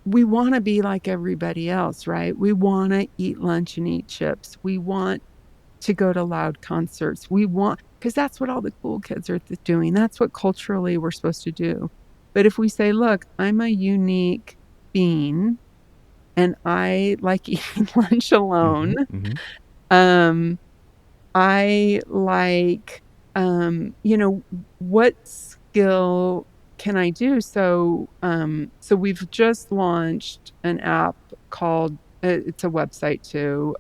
we want to be like everybody else, right? We want to eat lunch and eat chips. We want to go to loud concerts. We want, because that's what all the cool kids are doing. That's what culturally we're supposed to do. But if we say, look, I'm a unique being and I like eating lunch Mm-hmm. alone, Mm-hmm. um, I like, what skill can I do? So we've just launched an app called, it's a website too,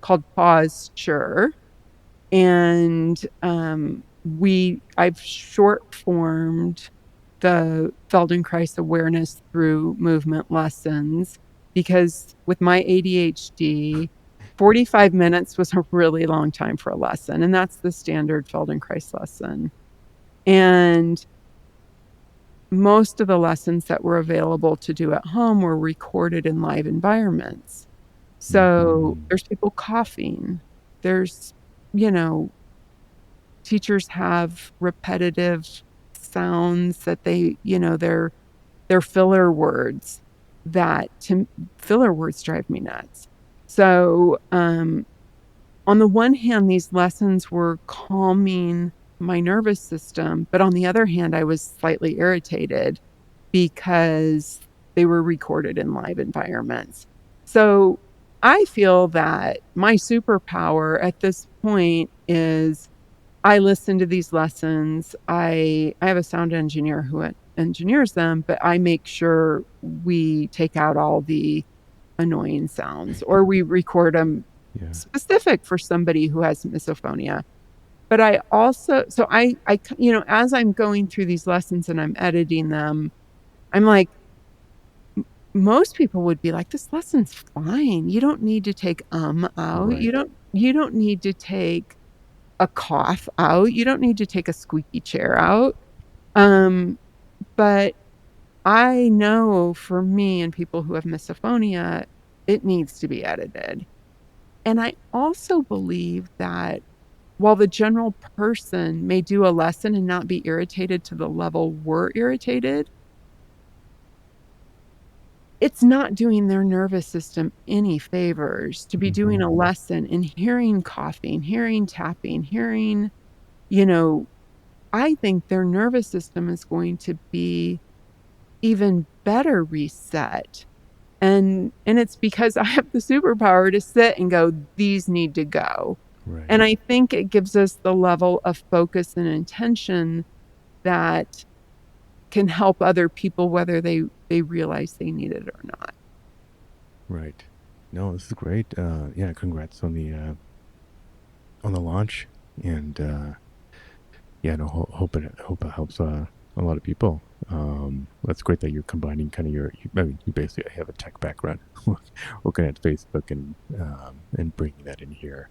called Pause Sure. And I've short formed the Feldenkrais awareness through movement lessons because with my ADHD, 45 minutes was a really long time for a lesson, and that's the standard Feldenkrais lesson. And most of the lessons that were available to do at home were recorded in live environments. So Mm-hmm. there's people coughing. There's, you know, teachers have repetitive sounds that they're filler words filler words drive me nuts. So, on the one hand, these lessons were calming my nervous system, but on the other hand, I was slightly irritated because they were recorded in live environments. So, I feel that my superpower at this point is I listen to these lessons. I have a sound engineer who engineers them, but I make sure we take out all the annoying sounds or we record them Yeah. specific for somebody who has misophonia. But I also, so as I'm going through these lessons and I'm editing them, I'm like, most people would be like, this lesson's fine. You don't need to take out. Right. You don't need to take a cough out. You don't need to take a squeaky chair out. Um, but I know for me and people who have misophonia, it needs to be edited. And I also believe that while the general person may do a lesson and not be irritated to the level we're irritated, it's not doing their nervous system any favors to be doing a Mm-hmm. lesson and hearing coughing, hearing tapping, hearing, you know, I think their nervous system is going to be even better reset. And it's because I have the superpower to sit and go, these need to go. Right. And I think it gives us the level of focus and intention that can help other people whether they realize they need it or not. Right. No, this is great. Yeah, congrats on the launch, and yeah, no, hope it helps a lot of people. That's great that you're combining kind of I mean, you basically have a tech background, working at Facebook and bringing that in here.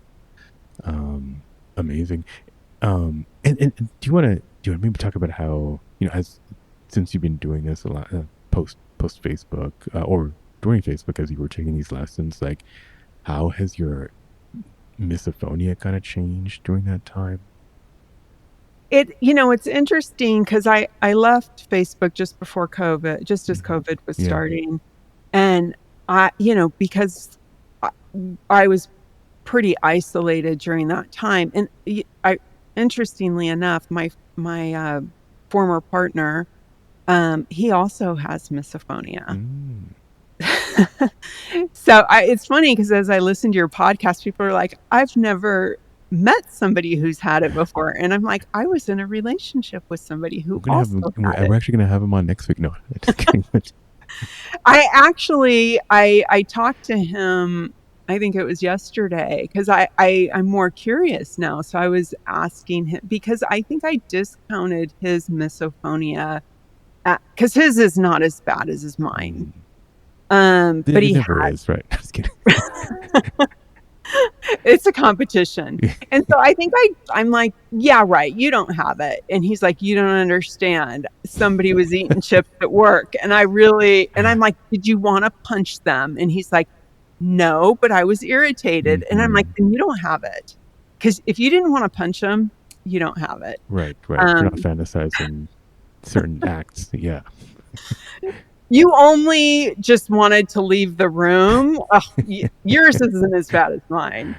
Amazing. And do you want to maybe talk about how, as since you've been doing this a lot, post Facebook, or during Facebook as you were taking these lessons, like how has your misophonia kind of changed during that time? It's interesting because I left Facebook just before COVID, just as Mm-hmm. COVID was Yeah. starting. And because I, I was pretty isolated during that time. And interestingly enough, my former partner, he also has misophonia. Mm. So it's funny because as I listen to your podcast, people are like, I've never met somebody who's had it before. And I'm like, I was in a relationship with somebody who We're gonna have also him. had it. We're actually gonna have him on next week. No, just kidding. I talked to him, I think it was yesterday, because I'm more curious now. So I was asking him because I think I discounted his misophonia because his is not as bad as mine. Mm. But It he never is, right? Just kidding. It's a competition. And so I think I'm like, yeah, right. You don't have it. And he's like, you don't understand. Somebody was eating chips at work. And I'm like, did you want to punch them? And he's like, no, but I was irritated. And I'm like, Mhm. then you don't have it. Because if you didn't want to punch them, you don't have it. Right, right. You're not Um, fantasizing certain acts. Yeah. you only just wanted to leave the room. Oh, yours isn't as bad as mine.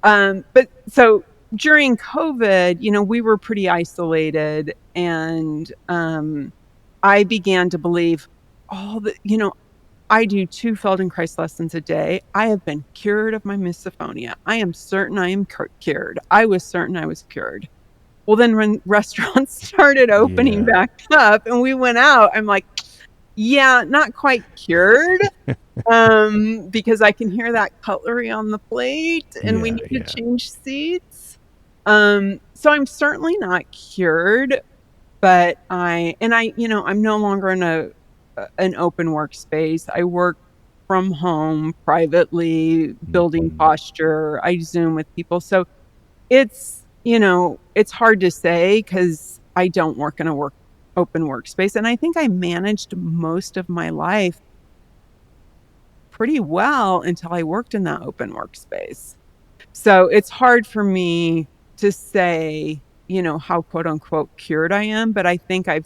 But so during COVID, we were pretty isolated, and I began to believe I do 2 Feldenkrais lessons a day. I have been cured of my misophonia. I am certain I am cured. I was certain I was cured. Well, then when restaurants started opening Yeah. back up and we went out, I'm like, yeah, not quite cured. Because I can hear that cutlery on the plate and we Yeah, need to yeah. change seats. So I'm certainly not cured, but I'm no longer in an open workspace. I work from home privately, building Mhm. posture. I Zoom with people. So it's hard to say because I don't work in a open workspace. And I think I managed most of my life pretty well until I worked in that open workspace. So it's hard for me to say, how quote unquote cured I am, but I think I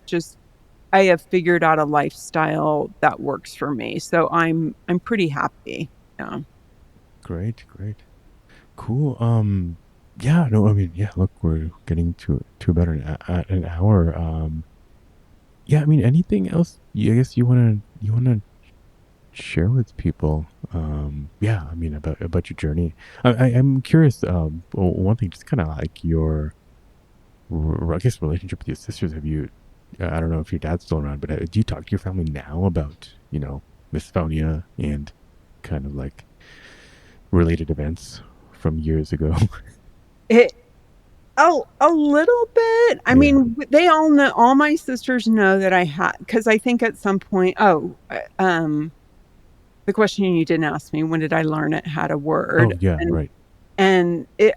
have figured out a lifestyle that works for me. So I'm pretty happy. Yeah. Great, great. Cool. Yeah, no, I mean, yeah, look, we're getting to about an hour. Yeah, I mean, anything else I guess you wanna share with people? Yeah, I mean, about your journey. I'm curious, one thing, just kind of like your I guess relationship with your sisters. Have you I don't know if your dad's still around, but do you talk to your family now about, misophonia and kind of like related events from years ago? It Oh, a little bit. I Yeah. mean, they all know, all my sisters know that I had, because I think at some point, the question you didn't ask me, when did I learn it had a word? Oh, yeah, And right.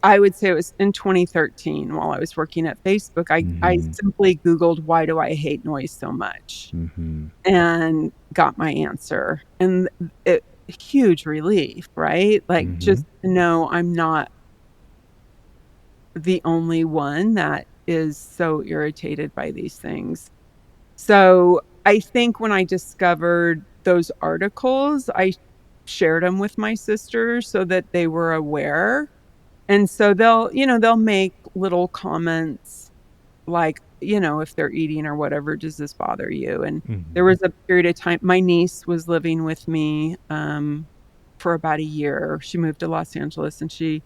I would say it was in 2013 while I was working at Facebook. I Mhm. simply Googled, why do I hate noise so much? Mhm. And got my answer. And it huge relief, right? Like, just Mhm. to know I'm not the only one that is so irritated by these things. So, I think when I discovered those articles, I shared them with my sisters so that they were aware. And so they'll make little comments like, if they're eating or whatever, "Does this bother you?" And there Mhm. was a period of time my niece was living with me, for about a year. She moved to Los Angeles, and she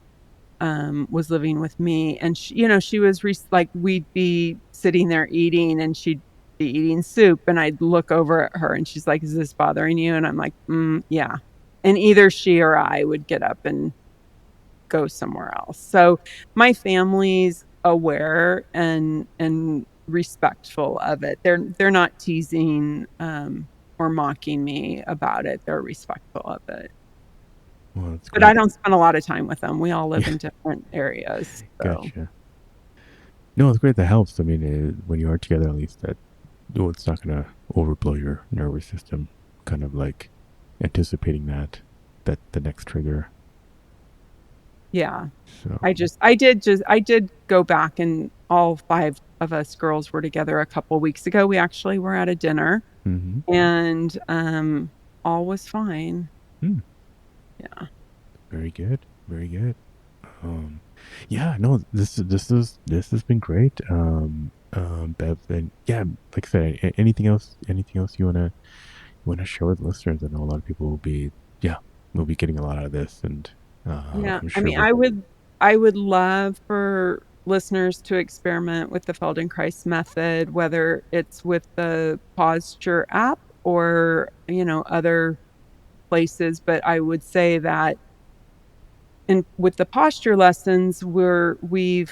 was living with me, and she was like, we'd be sitting there eating, and she'd be eating soup, and I'd look over at her, and she's like, "Is this bothering you?" And I'm like, yeah." And either she or I would get up and go somewhere else. So my family's aware and respectful of it. They're not teasing or mocking me about it. They're respectful of it. Well, that's But I great. don't spend a lot of time with them. We all live Yeah, in different areas, so gotcha. No, it's great. That helps. I mean, when you are together, at least that it's not gonna overblow your nervous system. Kind of like anticipating that the next trigger. yeah. So. I did go back, and all 5 of us girls were together a couple weeks ago. We actually were at a dinner, Mhm. and all was fine. Hmm. Yeah. Very good. Very good. Um, yeah, no, this has been great. Bev, and yeah, like I said, anything else you wanna share with listeners? I know a lot of people will be getting a lot out of this, and Yeah, I'm I sure mean, we'll. I would love for listeners to experiment with the Feldenkrais method, whether it's with the Posture app or, other places, but I would say that with the posture lessons, we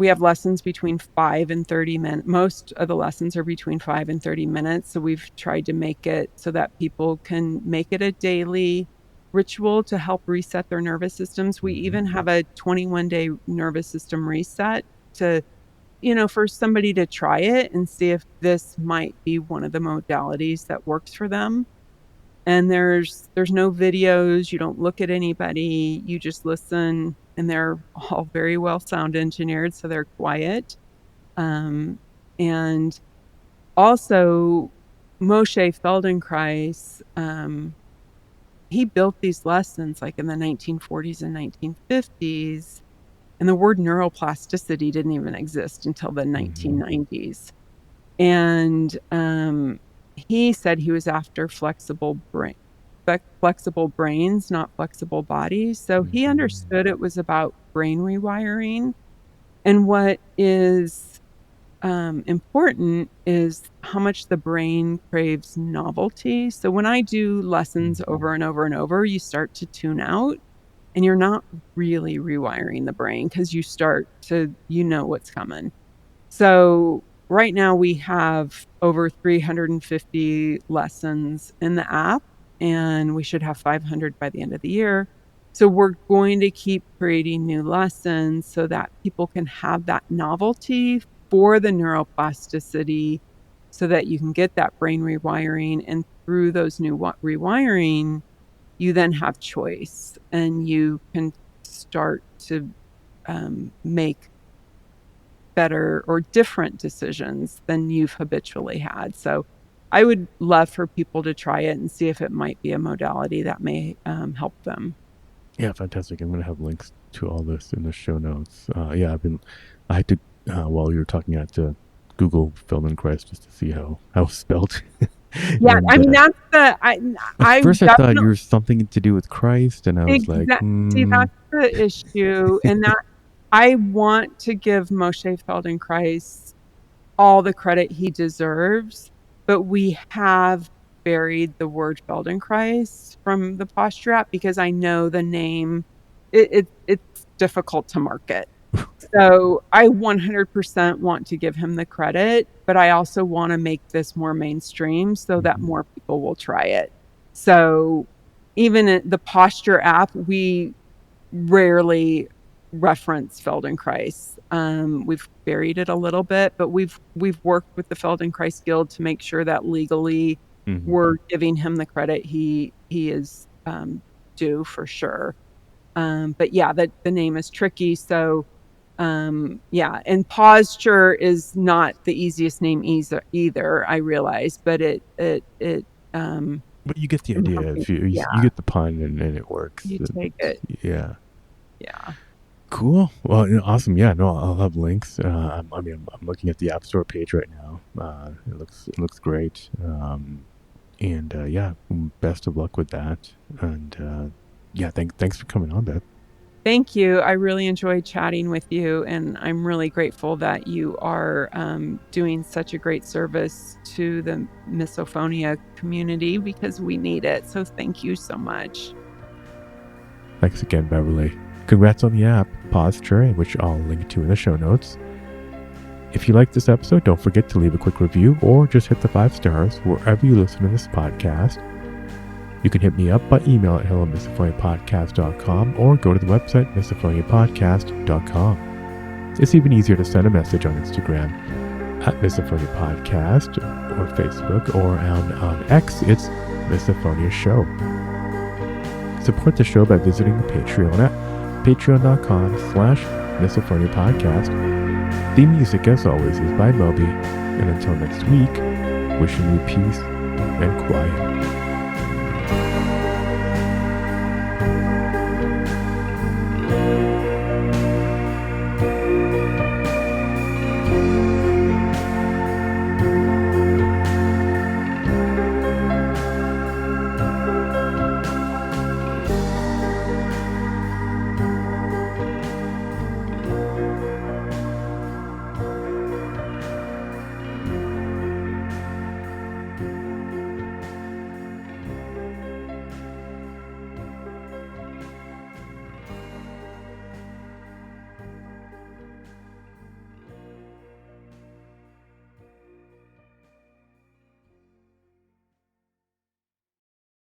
have lessons between 5 and 30 minutes. Most of the lessons are between 5 and 30 minutes, so we've tried to make it so that people can make it a daily. ritual to help reset their nervous systems. We even have a 21-day nervous system reset to, for somebody to try it and see if this might be one of the modalities that works for them. And there's no videos, you don't look at anybody, you just listen, and they're all very well sound engineered, so they're quiet. And also Moshe Feldenkrais, he built these lessons like in the 1940s and 1950s, and the word neuroplasticity didn't even exist until the 1990s. And he said he was after flexible brains, not flexible bodies. So he understood it was about brain rewiring. And what is important is how much the brain craves novelty. So when I do lessons over and over and over, you start to tune out and you're not really rewiring the brain because you start to, what's coming. So right now we have over 350 lessons in the app, and we should have 500 by the end of the year. So we're going to keep creating new lessons so that people can have that novelty for the neuroplasticity so that you can get that brain rewiring. And through those new rewiring, you then have choice and you can start to make better or different decisions than you've habitually had. So I would love for people to try it and see if it might be a modality that may help them. Yeah, fantastic. I'm going to have links to all this in the show notes. I had to, while you were talking, I had to Google Feldenkrais just to see how it's spelled. Yeah, and, I mean, that's at first I thought you were something to do with Christ, and I was like, See, that's the issue, and that I want to give Moshe Feldenkrais all the credit he deserves, but we have buried the word Feldenkrais from the posture app because I know the name, it's difficult to market. So I 100% want to give him the credit, but I also want to make this more mainstream so that more people will try it. So even in the posture app, we rarely reference Feldenkrais. We've buried it a little bit, but we've worked with the Feldenkrais Guild to make sure that legally we're giving him the credit he is due for sure. But yeah, the name is tricky. So yeah, and posture is not the easiest name either, I realize, but it but you get the idea. If you get the pun and it works. You take it. Yeah. Yeah. Cool. Well, awesome. Yeah. No, I'll have links. I'm looking at the App Store page right now. It looks great. And yeah, best of luck with that. And yeah, thanks for coming on, Beth. Thank you. I really enjoyed chatting with you, and I'm really grateful that you are doing such a great service to the Misophonia community because we need it. So thank you so much. Thanks again, Beverly. Congrats on the app, Posture, which I'll link to in the show notes. If you like this episode, don't forget to leave a quick review or just hit the 5 stars wherever you listen to this podcast. You can hit me up by email at hello@misophoniapodcast.com or go to the website misophoniapodcast.com. It's even easier to send a message on Instagram at Misophonia Podcast or Facebook, or on X, it's Misophonia Show. Support the show by visiting the Patreon at patreon.com/Misophonia Podcast. The music, as always, is by Moby. And until next week, wishing you peace and quiet.